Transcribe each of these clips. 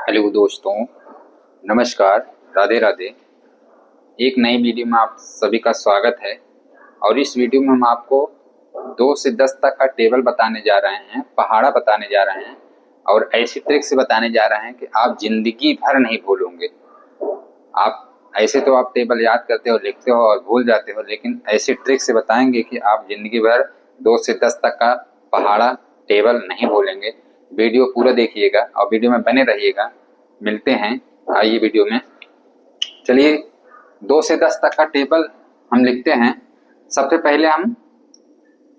Hello दोस्तों, नमस्कार, राधे राधे। एक नई वीडियो में आप सभी का स्वागत है। और इस वीडियो में हम आपको 2 से 10 तक का टेबल बताने जा रहे हैं, पहाड़ा बताने जा रहे हैं और ऐसी ट्रिक से बताने जा रहे हैं कि आप जिंदगी भर नहीं भूलोगे। आप ऐसे तो आप टेबल याद करते हो, लिखते हो और भूल जाते हो, लेकिन ऐसी ट्रिक से बताएंगे कि आप जिंदगी भर 2 से 10 तक का पहाड़ा टेबल नहीं भूलेंगे। वीडियो पूरा देखिएगा और वीडियो में बने रहिएगा। मिलते हैं, आइए वीडियो में। चलिए 2 से 10 तक का टेबल हम लिखते हैं। सबसे पहले हम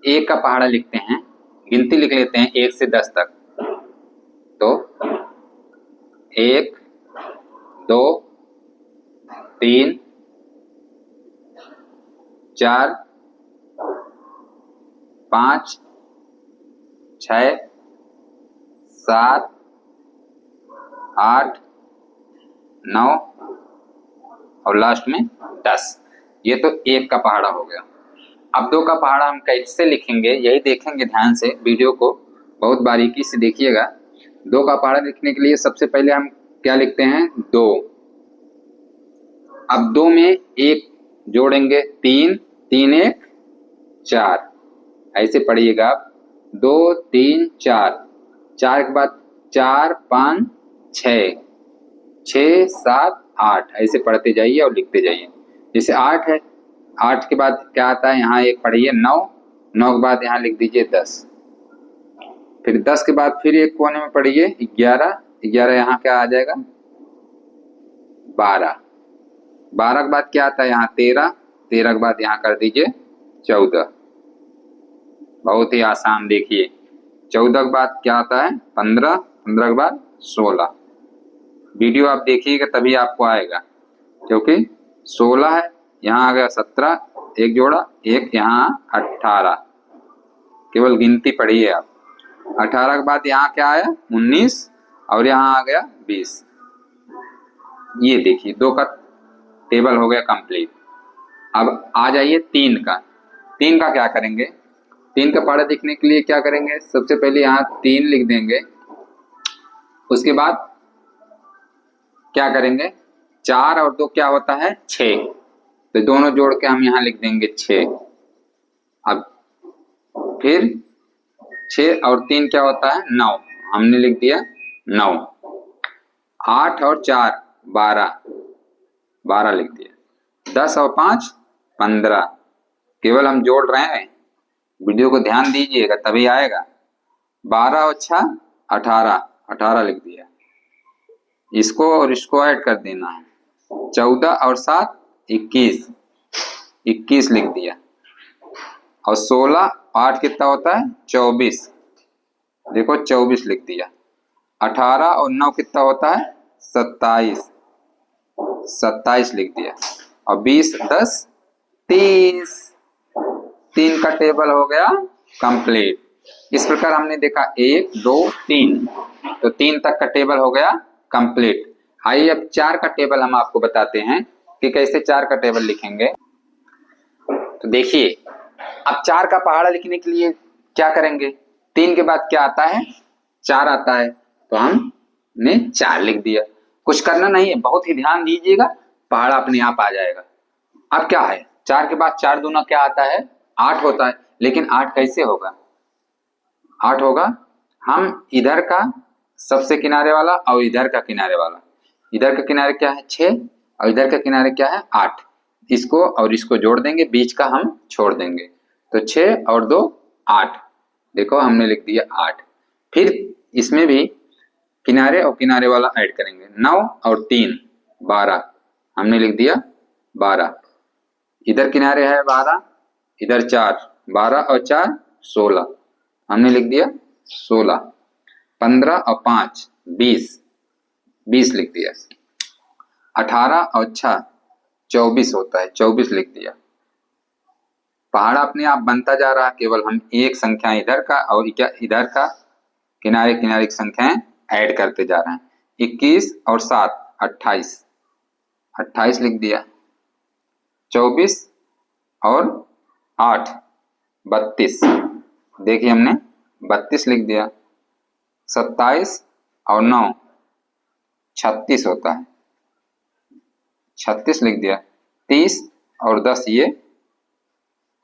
1 का पहाड़ा लिखते हैं, गिनती लिख लेते हैं 1 से 10 तक। तो 1 2 3 4 5 6 7 8 9 और लास्ट में 10। ये तो 1 का पहाड़ा हो गया। अब 2 का पहाड़ा हम कैसे लिखेंगे यही देखेंगे ध्यान से। वीडियो को बहुत बारीकी से देखिएगा। 2 का पहाड़ा लिखने के लिए सबसे पहले हम क्या लिखते हैं, 2। अब 2 में 1 जोड़ेंगे, 3 3 1 4। ऐसे पढ़िएगा आप, 2 3 4, 4 के बाद 4 5 6 6 7 8, ऐसे पढ़ते जाइए और लिखते जाइए। जैसे 8 है, 8 के बाद क्या आता है, यहाँ एक पढ़िए 9, 9 के बाद यहाँ लिख दीजिए 10। फिर 10 के बाद फिर एक कोने में पढ़िए 11, 11 यहाँ क्या आ जाएगा 12, 12 के बाद क्या आता है यहाँ 13, 13 के बाद यहाँ कर दीजिए 14। बहुत ही आसान, देखिए 14 के बाद क्या आता है 15, 15 के बाद 16। वीडियो आप देखिएगा तभी आपको आएगा, क्योंकि 16 है, यहाँ आ गया 17, एक जोड़ा, एक यहाँ 18। केवल गिनती पढ़िए आप। 18 के बाद यहाँ क्या आया 19 और यहाँ आ गया 20। ये देखिए 2 का टेबल हो गया कंप्लीट। अब आ जाइए 3 का। 3 का क्या करेंगे, 3 का पहाड़ा लिखने के लिए क्या करेंगे, सबसे पहले यहाँ 3 लिख देंगे। उसके बाद क्या करेंगे, 4 और 2 क्या होता है 6, तो दोनों जोड़ के हम यहाँ लिख देंगे 6। अब फिर 6 और 3 क्या होता है 9, हमने लिख दिया 9। 8 और 4 12, 12 लिख दिया। 10 और 5 15, केवल हम जोड़ रहे हैं, वीडियो को ध्यान दीजिएगा तभी आएगा। 12 और 6 18, 18 लिख दिया। इसको और इसको ऐड कर देना है। 14 और 7 21, 21 लिख दिया। और 16 8 कितना होता है 24, देखो 24 लिख दिया। 18 और 9 कितना होता है 27, 27 लिख दिया। और 20 10 30, 3 का टेबल हो गया कंप्लीट। इस प्रकार हमने देखा 1 2 3, तो 3 तक का टेबल हो गया कंप्लीट। आइए अब 4 का टेबल हम आपको बताते हैं कि कैसे 4 का टेबल लिखेंगे। तो देखिए, अब 4 का पहाड़ा लिखने के लिए क्या करेंगे, 3 के बाद क्या आता है 4 आता है, तो हमने 4 लिख दिया। कुछ करना नहीं है, बहुत ही ध्यान दीजिएगा, पहाड़ा अपने आप आ जाएगा। अब क्या है, 4 के बाद 4 दूना क्या आता है 8 होता है। लेकिन 8 कैसे होगा, 8 होगा हम इधर का सबसे किनारे वाला और इधर का किनारे वाला। इधर का किनारे क्या है 6 और इधर का किनारे क्या है 8, इसको और इसको जोड़ देंगे, बीच का हम छोड़ देंगे, तो 6 और 2 8। देखो हमने लिख दिया 8। फिर इसमें भी किनारे और किनारे वाला ऐड करेंगे, 9 और 3 12, हमने लिख दिया 12। इधर किनारे है 12, इधर 4, 12 और 4 16, हमने लिख दिया 16। 15 और 5 20, 20 लिख दिया। 18 और 6 24 होता है, 24 लिख दिया। पहाड़ा अपने आप बनता जा रहा, केवल हम एक संख्या इधर का और इधर का किनारे किनारे की संख्याएं ऐड करते जा रहे हैं। 21 और 7 28, 28 लिख दिया। 24 और 8 32, देखिए हमने 32 लिख दिया। 27 और 9 36 होता है, 36 लिख दिया। 30 और 10 ये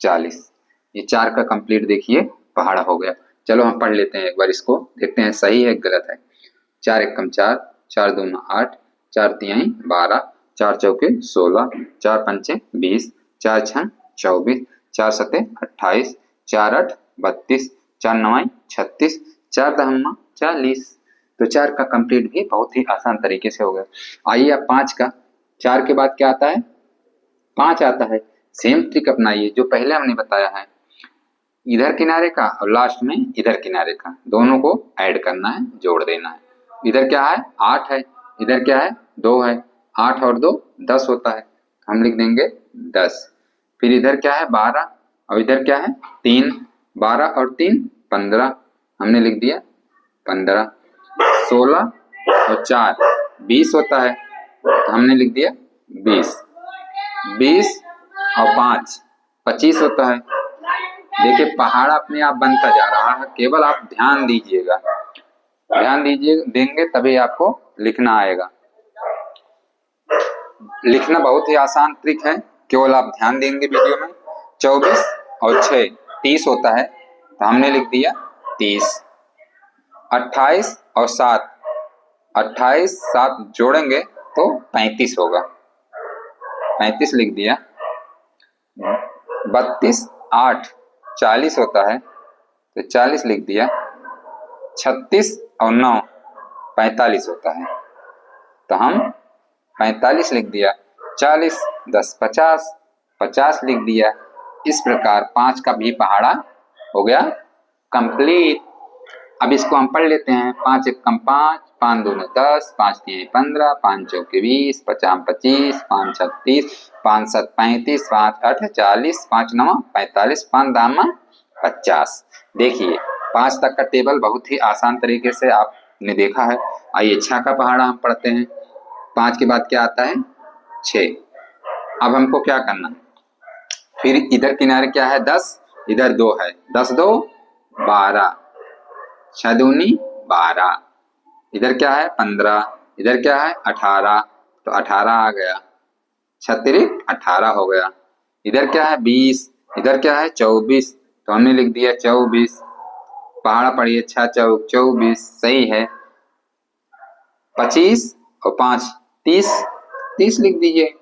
40, ये 4 का कंप्लीट देखिए पहाड़ा हो गया। चलो हम पढ़ लेते हैं एक बार, इसको देखते हैं सही है गलत है। 4 एकम 4, 4 दूना 8, 4 तिहाई 12, 4 चौके 16, 4 पंचे 20, 4 छन 24, 4 सते 28, 4 8 32, 4 नवाई 36, 4 दहम्मा 40। तो 4 का कंप्लीट भी बहुत ही आसान तरीके से हो गया। आइए अब 5 का, 4 के बाद क्या आता है? 5 आता है। सेम ट्रिक अपनाइए जो पहले हमने बताया है, इधर किनारे का और लास्ट में इधर किनारे का, दोनों को ऐड करना है, जोड़ देना है। इधर क्या है? 8 है, इधर क्या है? 2 है। 8 और 2 10 होता है, हम लिख देंगे 10। फिर इधर क्या है? 12 और इधर क्या है? 3। 12 और 3 15, हमने लिख दिया 15। 16 और 4 20 होता है, तो हमने लिख दिया 20। 20 और 5 25 होता है। देखिए पहाड़ अपने आप बनता जा रहा है, केवल आप ध्यान दीजिएगा, ध्यान दीजिए देंगे तभी आपको लिखना आएगा। लिखना बहुत ही आसान ट्रिक है, केवल आप ध्यान देंगे वीडियो में। 24 और 6 30 होता है, तो हमने लिख दिया 30। 28 और 7 28 7 जोड़ेंगे तो 35 होगा, 35 लिख दिया। 32 8 40 होता है, तो 40 लिख दिया। 36 और 9 45 होता है, तो हम 45 लिख दिया। 40 10 50, 50 लिख दिया। इस प्रकार 5 का भी पहाड़ा हो गया कंप्लीट। अब इसको हम पढ़ लेते हैं। 5 एकम 5, 5 दूने 10, 5 तिहाई 15, 5 चौके 20, 5 25, 5 36, 5 7 35, 5 8 40, 5 9 45, 5 दामा 50। देखिए 5 तक का टेबल बहुत ही आसान तरीके से आपने देखा है। आइए 6 का पहाड़ा हम पढ़ते हैं। 5 के बाद क्या आता है? 6। अब हमको क्या करना है? फिर इधर किनारे क्या है? 10, इधर 2 है, 10 2 12, 6 दूनी 12, इधर क्या है? 15, इधर क्या है? 18, तो 18 आ गया। 6 तिरिक 18 हो गया। इधर क्या है? 20, इधर क्या है? 24, तो हमने लिख दिया 24। पहाड़ा पढ़िए, 6 चौक 24, सही है। 25 और 5 30, 30 लिख दीजिए।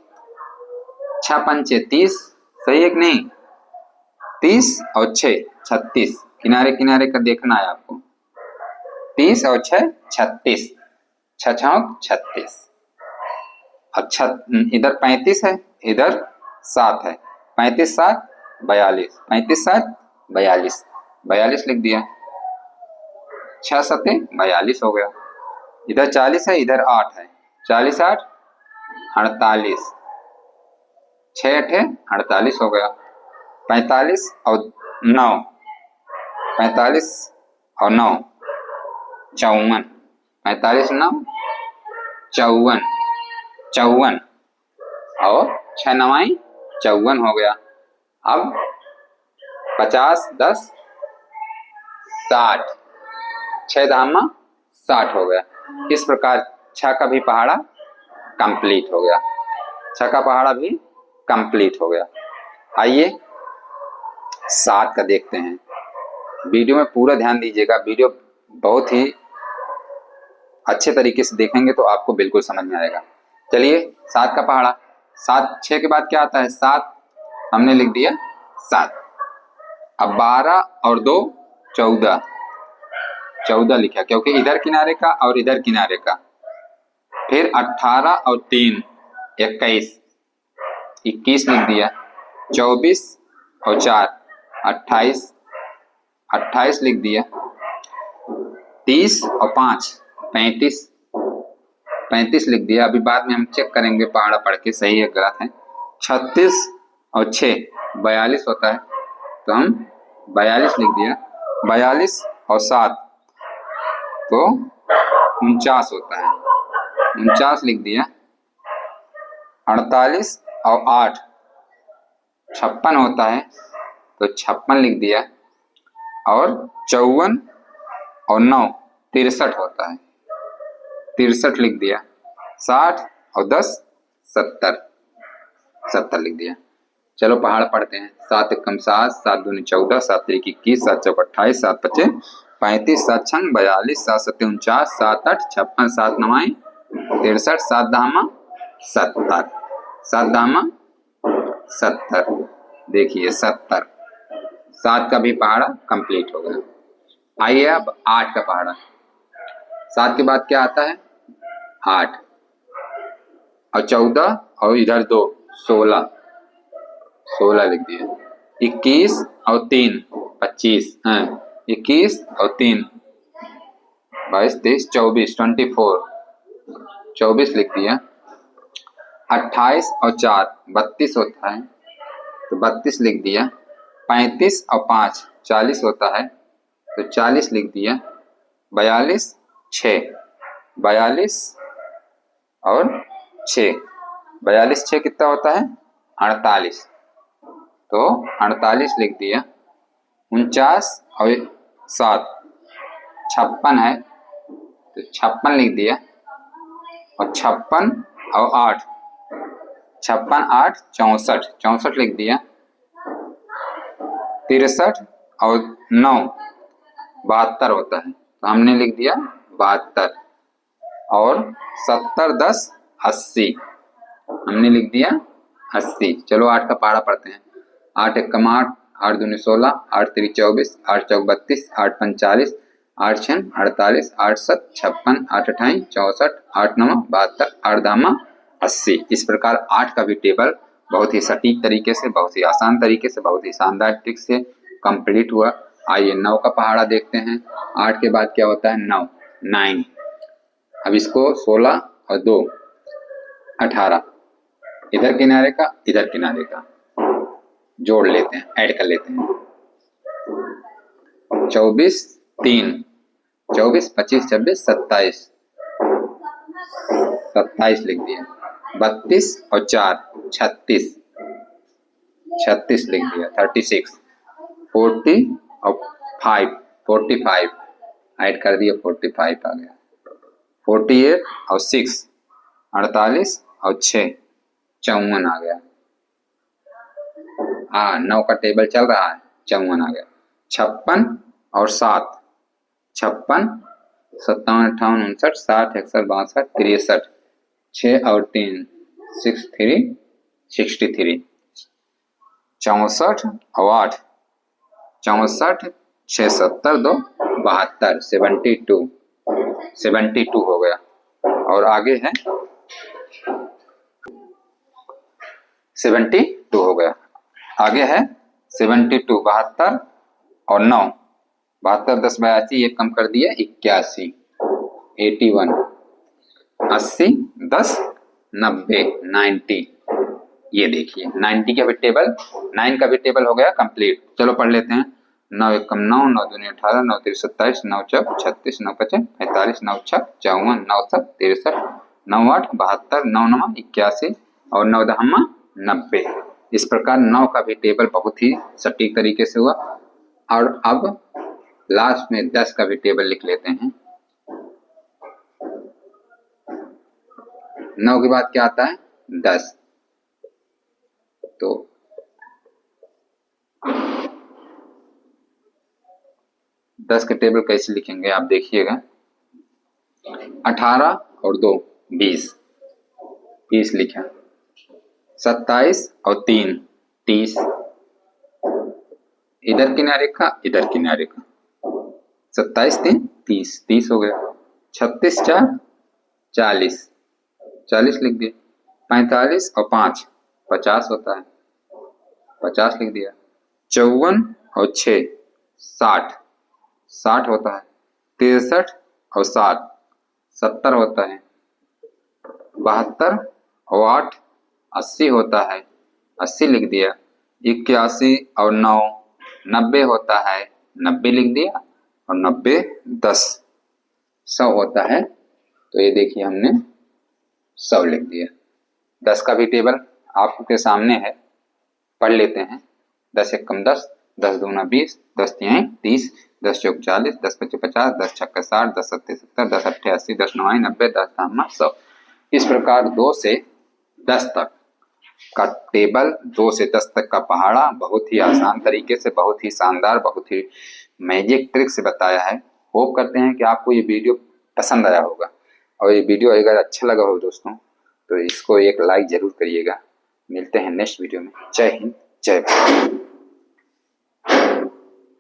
6 पंचे 30, सही है कि नहीं? 30 और 6 36, किनारे किनारे का देखना है आपको। 30 और 6 36, 6 छौक 36। अच्छा इधर 35 है, इधर 7 है। 35 7 42, 35 7 42, 42 लिख दिया। 6 सते 42 हो गया। इधर 40 है, इधर 8 है। 40 8 48, 6 8 48 हो गया। 45 और 9, 45 और 9 54, 45 9 54, 54 और 6 9 54 हो गया। अब 50 10 60, 6 धामा 60 हो गया। इस प्रकार 6 का भी पहाड़ा कंप्लीट हो गया। 6 का पहाड़ा भी कंप्लीट हो गया। आइए 7 का देखते हैं। वीडियो में पूरा ध्यान दीजिएगा, वीडियो बहुत ही अच्छे तरीके से देखेंगे तो आपको बिल्कुल समझ में आएगा। चलिए 7 का पहाड़ा। 7 6 के बाद क्या आता है? 7, हमने लिख दिया 7। अब 12 और 2 14, 14 लिखा क्योंकि इधर किनारे का और इधर किनारे का। फिर 18 और 3 21, 21 लिख दिया। 24 और 4 28, 28 लिख दिया। 30 और 5 35, 35 लिख दिया। अभी बाद में हम चेक करेंगे पहाड़ा पढ़ के सही है गलत है। 36 और 6 42 होता है, तो हम 42 लिख दिया। 42 और 7 तो 49 होता है, 49 लिख दिया। 48 और 8 56 होता है, तो 56 लिख दिया। और 54 और 9 63 होता है, 63 लिख दिया। 60 और 10 70, 70 लिख दिया। चलो पहाड़ पढ़ते हैं। 7 एकम 7, 7 दूनी 14, 7 तिरिक 21, 7 चौक 28, 7 पचे 35, 7 छंग 42, 7 सत्ते 49, 7 8 56, 7 9 63, 7 दामा 70, 7 दामा 70। देखिए 70, 7 का भी पहाड़ा कंप्लीट हो गया। आइए अब 8 का पहाड़ा। 7 के बाद क्या आता है? 8 और 14 और इधर 2, 16, 16 लिख दिए। 21 और 3 25, 21 और 3 22 23 24 24, 24 लिख दिया। 28 और 4 32 होता है तो 32 लिख दिया। 35 और 5 40 होता है तो 40 लिख दिया। 42 6, 42 और 6, 42 6 कितना होता है? 48, तो 48 लिख दिया। 49 और 7 56 है तो 56 लिख दिया। और 56 और 8 56 8 64, 64 लिख दिया। 63 और 9 72 होता है तो हमने लिख दिया 72। और 70 10 80, हमने लिख दिया 80। चलो 8 का पहाड़ा पढ़ते हैं। 8 एकम 8, 8 दूनी 16, 8 तिरी 24, 8 चौक 32, 8 पंच 40, 8 छन 48, 8 7 56, 8 अठाई 64, 8 9 72, 8 दामा 80। इस प्रकार 8 का भी टेबल बहुत ही सटीक तरीके से, बहुत ही आसान तरीके से, बहुत ही शानदार ट्रिक से कंप्लीट हुआ। आइए 9 का पहाड़ा देखते हैं। 8 के बाद क्या होता है? 9, 9। अब इसको 16 और 2 18, इधर किनारे का इधर किनारे का जोड़ लेते हैं, ऐड कर लेते हैं। 24 3, 24 25 26 27, 27 लिख दिया। 32 और 4 36, 36 लिख दिया। 36, 40 और 5 45, ऐड कर दिया। 45 आ गया। 48 और 6 48 और 6 54 आ गया। हाँ 9 का टेबल चल रहा है, 54 आ गया। 56 और 7 56, 57 58 59 60 61 62 63, 6 और 3 63 63, 64 और 8 64 6 70 2 72 72, 72 हो गया। और आगे है 72 हो गया। आगे है 72 72 और 9 72 10 82, एक कम कर दिया 81 81, 80 10 90 90। ये देखिए 90 का भी टेबल, 9 का भी टेबल हो गया कंप्लीट। चलो पढ़ लेते हैं। 9 एकम 9, 9 दूनी 18, 9 तिरी 27, 9 चौक 36, 9 पचे 45, 9 छक 54, 9 7 63, 9 8 72, 9 9 81 और 9 दहमा 90। इस प्रकार 9 का भी टेबल बहुत ही सटीक तरीके से हुआ। और अब लास्ट में 10 का भी टेबल लिख लेते हैं। 9 के बाद क्या आता है? 10। तो 10 के टेबल कैसे लिखेंगे आप देखिएगा। 18 और 2 20, 20 लिखा। 27 और 3 30, इधर किनारे का इधर किनारे का 27 3 30, 30 हो गया। 36 4 40, 40 लिख दिया। 45 और 5 50 होता है, 50 लिख दिया। 54 और 6 60, 60 होता है। 63 और 7 70 होता है। 72 और 8 80 होता है, 80 लिख दिया। 81 और 9 90 होता है, 90 लिख दिया। और 90 10 100 होता है, तो ये देखिए हमने 100 लिख दिया। 10 का भी टेबल आपके सामने है, पढ़ लेते हैं। 10 एकम 10, 10 दूना 20, 10 तिहाई 30, 10 चौक 40, 10 पचे 50, 10 छक्का 60, 10 सत्ते 70, 10 अट्ठे 80, 10 नवाई 90, 10 दामा 100। इस प्रकार 2 से 10 तक का टेबल, 2 से 10 तक का पहाड़ा बहुत ही आसान तरीके से, बहुत ही शानदार, बहुत ही मैजिक ट्रिक से बताया है। होप करते हैं कि आपको ये वीडियो पसंद आया होगा, और ये वीडियो अगर अच्छा लगा हो दोस्तों तो इसको एक लाइक जरूर करिएगा। मिलते हैं नेक्स्ट वीडियो में। जय हिंद, जय भारत।